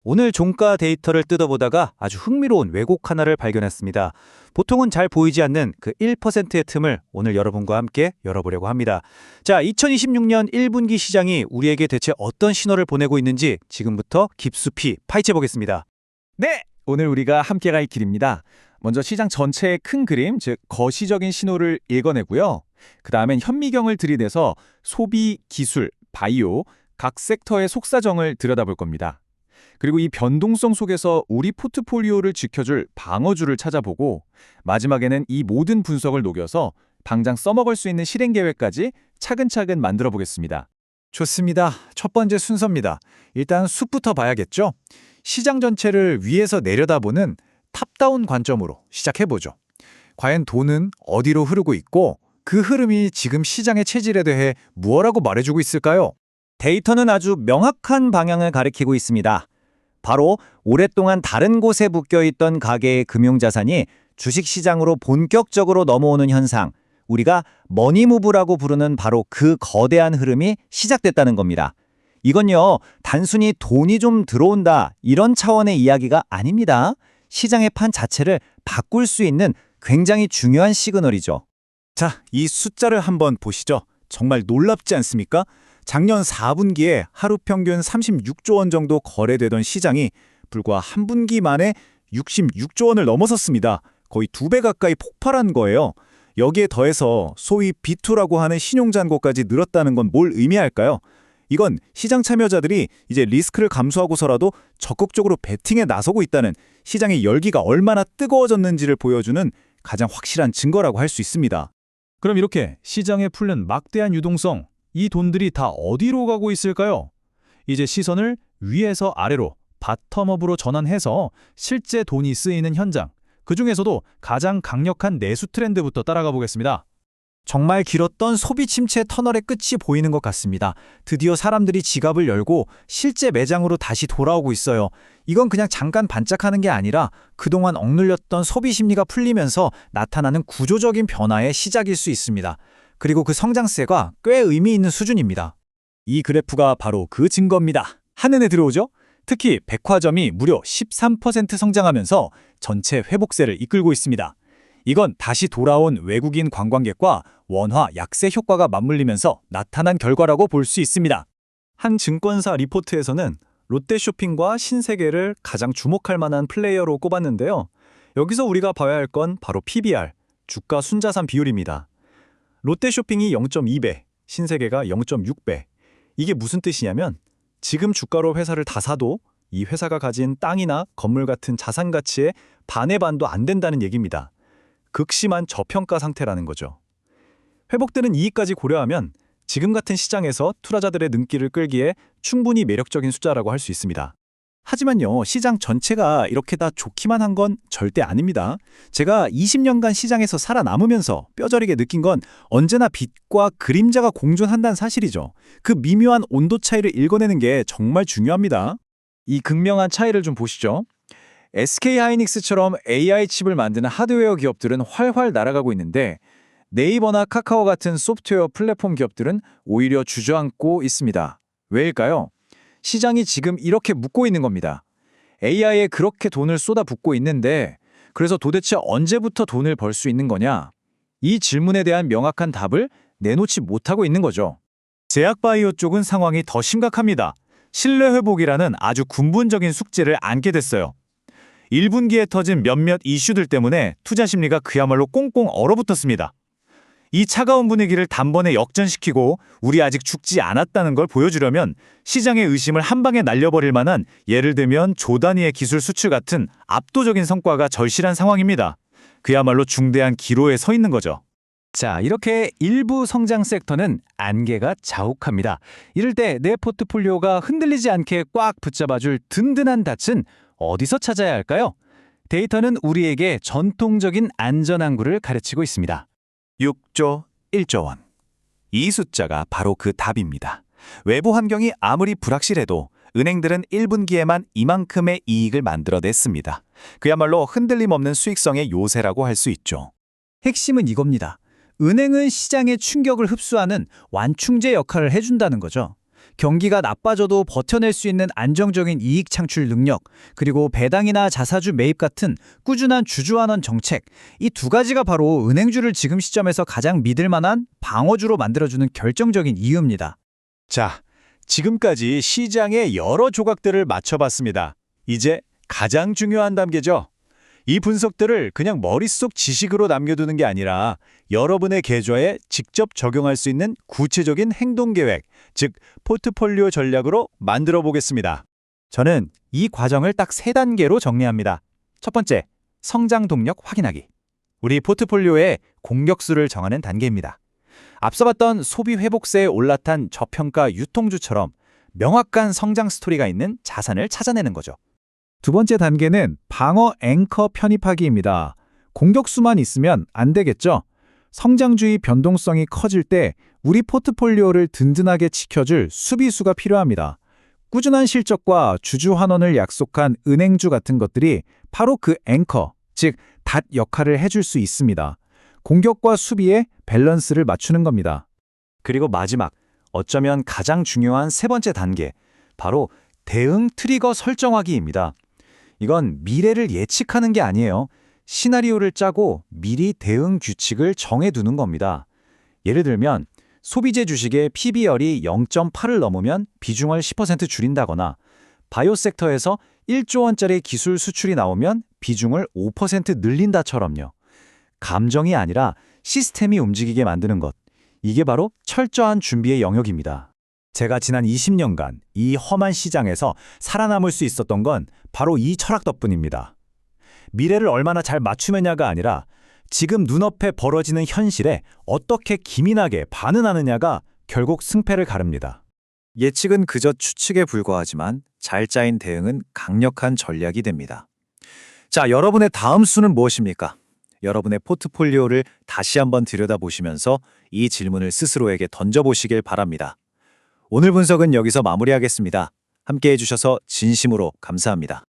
오늘 종가 데이터를 뜯어보다가 아주 흥미로운 왜곡 하나를 발견했습니다. 보통은 잘 보이지 않는 그 1%의 틈을 오늘 여러분과 함께 열어보려고 합니다. 자, 2026년 1분기 시장이 우리에게 대체 어떤 신호를 보내고 있는지 지금부터 깊숙이 파헤쳐 보겠습니다. 네! 오늘 우리가 함께 갈 길입니다. 먼저 시장 전체의 큰 그림, 즉 거시적인 신호를 읽어내고요. 그 다음엔 현미경을 들이대서 소비, 기술, 바이오, 각 섹터의 속사정을 들여다볼 겁니다. 그리고 이 변동성 속에서 우리 포트폴리오를 지켜줄 방어주를 찾아보고 마지막에는 이 모든 분석을 녹여서 당장 써먹을 수 있는 실행 계획까지 차근차근 만들어 보겠습니다. 좋습니다. 첫 번째 순서입니다. 일단 숲부터 봐야겠죠? 시장 전체를 위에서 내려다보는 탑다운 관점으로 시작해보죠. 과연 돈은 어디로 흐르고 있고 그 흐름이 지금 시장의 체질에 대해 무엇라고 말해주고 있을까요? 데이터는 아주 명확한 방향을 가리키고 있습니다. 바로 오랫동안 다른 곳에 묶여있던 가계의 금융자산이 주식시장으로 본격적으로 넘어오는 현상, 우리가 머니무브라고 부르는 바로 그 거대한 흐름이 시작됐다는 겁니다. 이건요, 단순히 돈이 좀 들어온다 이런 차원의 이야기가 아닙니다. 시장의 판 자체를 바꿀 수 있는 굉장히 중요한 시그널이죠. 자, 이 숫자를 한번 보시죠. 정말 놀랍지 않습니까? 작년 4분기에 하루 평균 36조 원 정도 거래되던 시장이 불과 한 분기 만에 66조 원을 넘어섰습니다. 거의 2배 가까이 폭발한 거예요. 여기에 더해서 소위 B2라고 하는 신용잔고까지 늘었다는 건 뭘 의미할까요? 이건 시장 참여자들이 이제 리스크를 감수하고서라도 적극적으로 베팅에 나서고 있다는, 시장의 열기가 얼마나 뜨거워졌는지를 보여주는 가장 확실한 증거라고 할 수 있습니다. 그럼 이렇게 시장에 풀린 막대한 유동성, 이 돈들이 다 어디로 가고 있을까요? 이제 시선을 위에서 아래로 바텀업으로 전환해서 실제 돈이 쓰이는 현장, 그중에서도 가장 강력한 내수 트렌드부터 따라가 보겠습니다. 정말 길었던 소비 침체 터널의 끝이 보이는 것 같습니다. 드디어 사람들이 지갑을 열고 실제 매장으로 다시 돌아오고 있어요. 이건 그냥 잠깐 반짝하는 게 아니라 그동안 억눌렸던 소비 심리가 풀리면서 나타나는 구조적인 변화의 시작일 수 있습니다. 그리고 그 성장세가 꽤 의미 있는 수준입니다. 이 그래프가 바로 그 증거입니다. 한눈에 들어오죠? 특히 백화점이 무려 13% 성장하면서 전체 회복세를 이끌고 있습니다. 이건 다시 돌아온 외국인 관광객과 원화 약세 효과가 맞물리면서 나타난 결과라고 볼 수 있습니다. 한 증권사 리포트에서는 롯데쇼핑과 신세계를 가장 주목할 만한 플레이어로 꼽았는데요. 여기서 우리가 봐야 할 건 바로 PBR, 주가 순자산 비율입니다. 롯데쇼핑이 0.2배, 신세계가 0.6배. 이게 무슨 뜻이냐면 지금 주가로 회사를 다 사도 이 회사가 가진 땅이나 건물 같은 자산 가치의 반의 반도 안 된다는 얘기입니다. 극심한 저평가 상태라는 거죠. 회복되는 이익까지 고려하면 지금 같은 시장에서 투자자들의 눈길을 끌기에 충분히 매력적인 숫자라고 할 수 있습니다. 하지만요, 시장 전체가 이렇게 다 좋기만 한 건 절대 아닙니다. 제가 20년간 시장에서 살아남으면서 뼈저리게 느낀 건 언제나 빛과 그림자가 공존한다는 사실이죠. 그 미묘한 온도 차이를 읽어내는 게 정말 중요합니다. 이 극명한 차이를 좀 보시죠. SK하이닉스처럼 AI 칩을 만드는 하드웨어 기업들은 활활 날아가고 있는데 네이버나 카카오 같은 소프트웨어 플랫폼 기업들은 오히려 주저앉고 있습니다. 왜일까요? 시장이 지금 이렇게 묶고 있는 겁니다. AI에 그렇게 돈을 쏟아붓고 있는데 그래서 도대체 언제부터 돈을 벌 수 있는 거냐? 이 질문에 대한 명확한 답을 내놓지 못하고 있는 거죠. 제약바이오 쪽은 상황이 더 심각합니다. 신뢰 회복이라는 아주 근본적인 숙제를 안게 됐어요. 1분기에 터진 몇몇 이슈들 때문에 투자 심리가 그야말로 꽁꽁 얼어붙었습니다. 이 차가운 분위기를 단번에 역전시키고 우리 아직 죽지 않았다는 걸 보여주려면 시장의 의심을 한 방에 날려버릴 만한, 예를 들면 조단위의 기술 수출 같은 압도적인 성과가 절실한 상황입니다. 그야말로 중대한 기로에 서 있는 거죠. 자, 이렇게 일부 성장 섹터는 안개가 자욱합니다. 이럴 때 내 포트폴리오가 흔들리지 않게 꽉 붙잡아줄 든든한 닻은 어디서 찾아야 할까요? 데이터는 우리에게 전통적인 안전항구를 가르치고 있습니다. 6조 1조 원. 이 숫자가 바로 그 답입니다. 외부 환경이 아무리 불확실해도 은행들은 1분기에만 이만큼의 이익을 만들어냈습니다. 그야말로 흔들림 없는 수익성의 요새라고 할 수 있죠. 핵심은 이겁니다. 은행은 시장의 충격을 흡수하는 완충제 역할을 해준다는 거죠. 경기가 나빠져도 버텨낼 수 있는 안정적인 이익 창출 능력, 그리고 배당이나 자사주 매입 같은 꾸준한 주주환원 정책, 이 두 가지가 바로 은행주를 지금 시점에서 가장 믿을 만한 방어주로 만들어주는 결정적인 이유입니다. 자, 지금까지 시장의 여러 조각들을 맞춰봤습니다. 이제 가장 중요한 단계죠. 이 분석들을 그냥 머릿속 지식으로 남겨두는 게 아니라 여러분의 계좌에 직접 적용할 수 있는 구체적인 행동 계획, 즉 포트폴리오 전략으로 만들어 보겠습니다. 저는 이 과정을 딱 3단계로 정리합니다. 첫 번째, 성장 동력 확인하기. 우리 포트폴리오의 공격수를 정하는 단계입니다. 앞서 봤던 소비 회복세에 올라탄 저평가 유통주처럼 명확한 성장 스토리가 있는 자산을 찾아내는 거죠. 두 번째 단계는 방어 앵커 편입하기입니다. 공격수만 있으면 안 되겠죠? 성장주의 변동성이 커질 때 우리 포트폴리오를 든든하게 지켜줄 수비수가 필요합니다. 꾸준한 실적과 주주 환원을 약속한 은행주 같은 것들이 바로 그 앵커, 즉 닷 역할을 해줄 수 있습니다. 공격과 수비의 밸런스를 맞추는 겁니다. 그리고 마지막, 어쩌면 가장 중요한 세 번째 단계, 바로 대응 트리거 설정하기입니다. 이건 미래를 예측하는 게 아니에요. 시나리오를 짜고 미리 대응 규칙을 정해두는 겁니다. 예를 들면 소비재 주식의 PBR이 0.8을 넘으면 비중을 10% 줄인다거나 바이오 섹터에서 1조 원짜리 기술 수출이 나오면 비중을 5% 늘린다처럼요. 감정이 아니라 시스템이 움직이게 만드는 것. 이게 바로 철저한 준비의 영역입니다. 제가 지난 20년간 이 험한 시장에서 살아남을 수 있었던 건 바로 이 철학 덕분입니다. 미래를 얼마나 잘 맞추느냐가 아니라 지금 눈앞에 벌어지는 현실에 어떻게 기민하게 반응하느냐가 결국 승패를 가릅니다. 예측은 그저 추측에 불과하지만 잘 짜인 대응은 강력한 전략이 됩니다. 자, 여러분의 다음 수는 무엇입니까? 여러분의 포트폴리오를 다시 한번 들여다보시면서 이 질문을 스스로에게 던져보시길 바랍니다. 오늘 분석은 여기서 마무리하겠습니다. 함께 해주셔서 진심으로 감사합니다.